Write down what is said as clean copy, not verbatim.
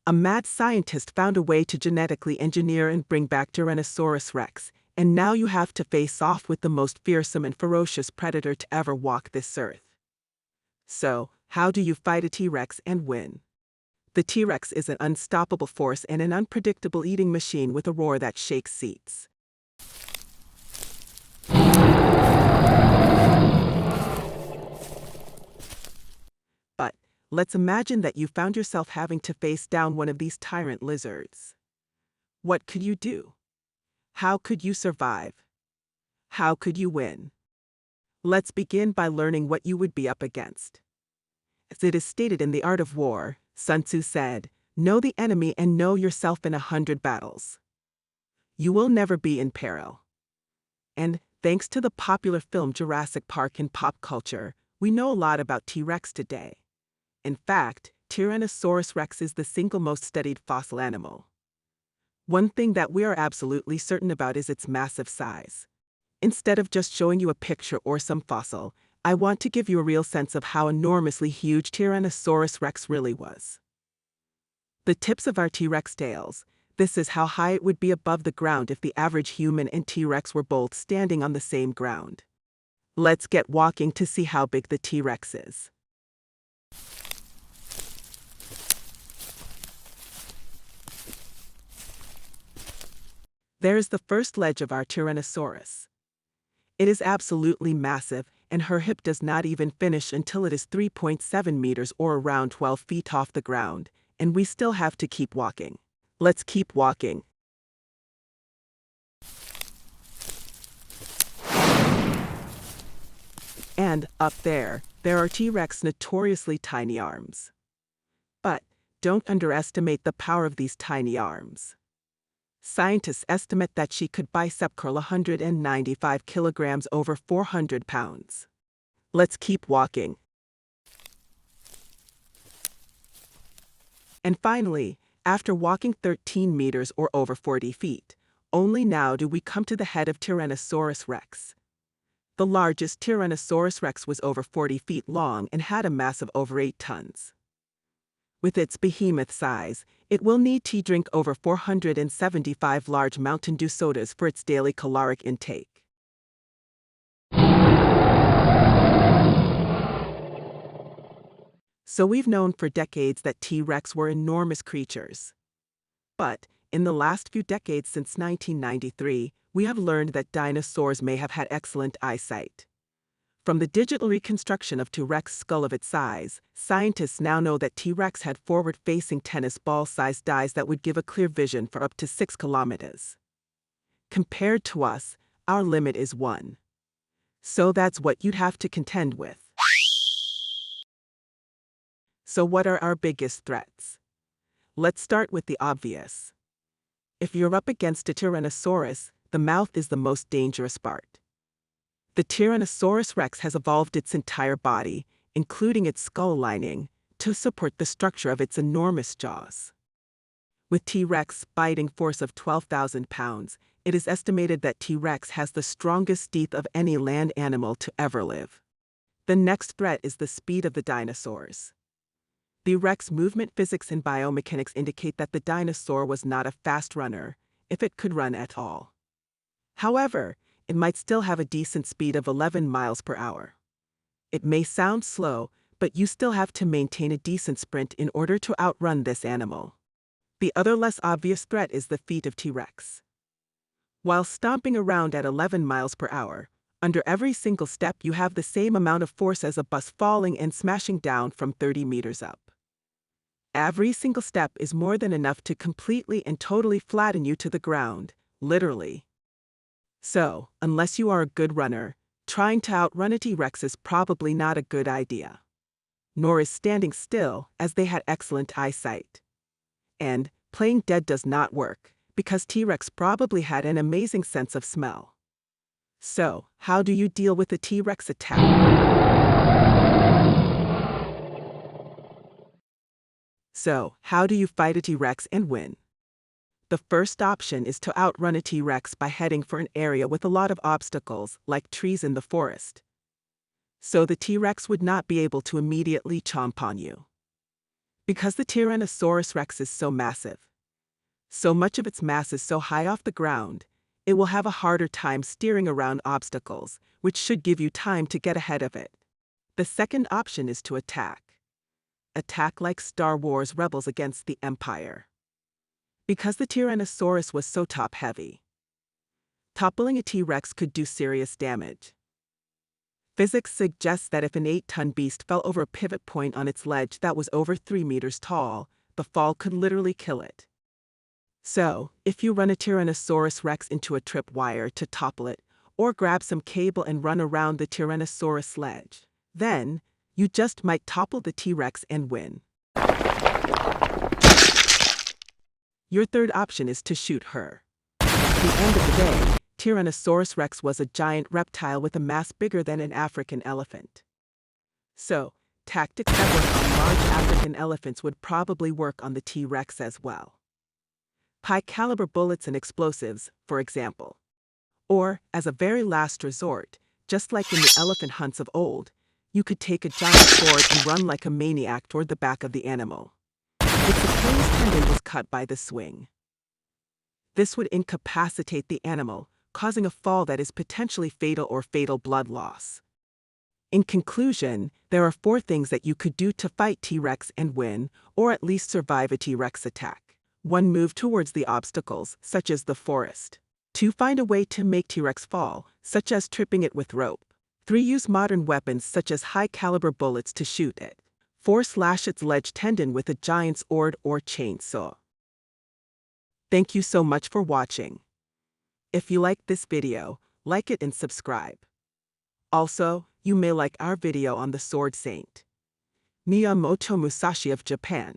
A mad scientist found a way to genetically engineer and bring back Tyrannosaurus Rex, and now you have to face off with the most fearsome and ferocious predator to ever walk this earth. So, how do you fight a T-Rex and win? The T-Rex is an unstoppable force and an unpredictable eating machine with a roar that shakes seats. But let's imagine that you found yourself having to face down one of these tyrant lizards. What could you do? How could you survive? How could you win? Let's begin by learning what you would be up against. As it is stated in The Art of War, Sun Tzu said, "Know the enemy and know yourself in 100 battles. You will never be in peril." And, thanks to the popular film Jurassic Park in pop culture, we know a lot about T-Rex today. In fact, Tyrannosaurus Rex is the single most studied fossil animal. One thing that we are absolutely certain about is its massive size. Instead of just showing you a picture or some fossil, I want to give you a real sense of how enormously huge Tyrannosaurus Rex really was. The tips of our T-Rex tails. This is how high it would be above the ground if the average human and T-Rex were both standing on the same ground. Let's get walking to see how big the T-Rex is. There's the first ledge of our Tyrannosaurus. It is absolutely massive, and her hip does not even finish until it is 3.7 meters or around 12 feet off the ground, and we still have to keep walking. Let's keep walking. And up there are T-Rex notoriously tiny arms. But don't underestimate the power of these tiny arms. Scientists estimate that she could bicep curl 195 kilograms over 400 pounds. Let's keep walking. And finally, after walking 13 meters or over 40 feet, only now do we come to the head of Tyrannosaurus Rex. The largest Tyrannosaurus Rex was over 40 feet long and had a mass of over 8 tons. With its behemoth size, it will need to drink over 475 large Mountain Dew sodas for its daily caloric intake. So we've known for decades that T-Rex were enormous creatures. But, in the last few decades since 1993, we have learned that dinosaurs may have had excellent eyesight. From the digital reconstruction of T-Rex's skull of its size, scientists now know that T-Rex had forward-facing tennis ball-sized eyes that would give a clear vision for up to 6 kilometers. Compared to us, our limit is 1. So that's what you'd have to contend with. So what are our biggest threats? Let's start with the obvious. If you're up against a Tyrannosaurus, the mouth is the most dangerous part. The Tyrannosaurus Rex has evolved its entire body, including its skull lining, to support the structure of its enormous jaws. With T-Rex biting force of 12,000 pounds, it is estimated that T-Rex has the strongest teeth of any land animal to ever live. The next threat is the speed of the dinosaurs. The Rex movement physics and biomechanics indicate that the dinosaur was not a fast runner, if it could run at all. However, it might still have a decent speed of 11 miles per hour. It may sound slow, but you still have to maintain a decent sprint in order to outrun this animal. The other less obvious threat is the feet of T-Rex. While stomping around at 11 miles per hour, under every single step you have the same amount of force as a bus falling and smashing down from 30 meters up. Every single step is more than enough to completely and totally flatten you to the ground, literally. So, unless you are a good runner, trying to outrun a T-Rex is probably not a good idea. Nor is standing still, as they had excellent eyesight. And, playing dead does not work, because T-Rex probably had an amazing sense of smell. So, how do you deal with a T-Rex attack? So, how do you fight a T-Rex and win? The first option is to outrun a T-Rex by heading for an area with a lot of obstacles, like trees in the forest. So the T-Rex would not be able to immediately chomp on you. Because the Tyrannosaurus Rex is so massive, so much of its mass is so high off the ground, it will have a harder time steering around obstacles, which should give you time to get ahead of it. The second option is to attack. Attack like Star Wars Rebels against the Empire. Because the Tyrannosaurus was so top-heavy, toppling a T-Rex could do serious damage. Physics suggests that if an 8-ton beast fell over a pivot point on its ledge that was over 3 meters tall, the fall could literally kill it. So, if you run a Tyrannosaurus Rex into a tripwire to topple it, or grab some cable and run around the Tyrannosaurus ledge, then you just might topple the T-Rex and win. Your third option is to shoot her. At the end of the day, Tyrannosaurus Rex was a giant reptile with a mass bigger than an African elephant. So, tactics that work on large African elephants would probably work on the T-Rex as well. High-caliber bullets and explosives, for example. Or, as a very last resort, just like in the elephant hunts of old, you could take a giant sword and run like a maniac toward the back of the animal. Its Achilles tendon was cut by the swing. This would incapacitate the animal, causing a fall that is potentially fatal or fatal blood loss. In conclusion, there are 4 things that you could do to fight T-Rex and win, or at least survive a T-Rex attack. 1. Move towards the obstacles, such as the forest. 2. Find a way to make T-Rex fall, such as tripping it with rope. 3. Use modern weapons such as high-caliber bullets to shoot it. 4. Slash its ledge tendon with a giant sword or chainsaw. Thank you so much for watching. If you liked this video, like it and subscribe. Also, you may like our video on the sword saint, Miyamoto Musashi of Japan.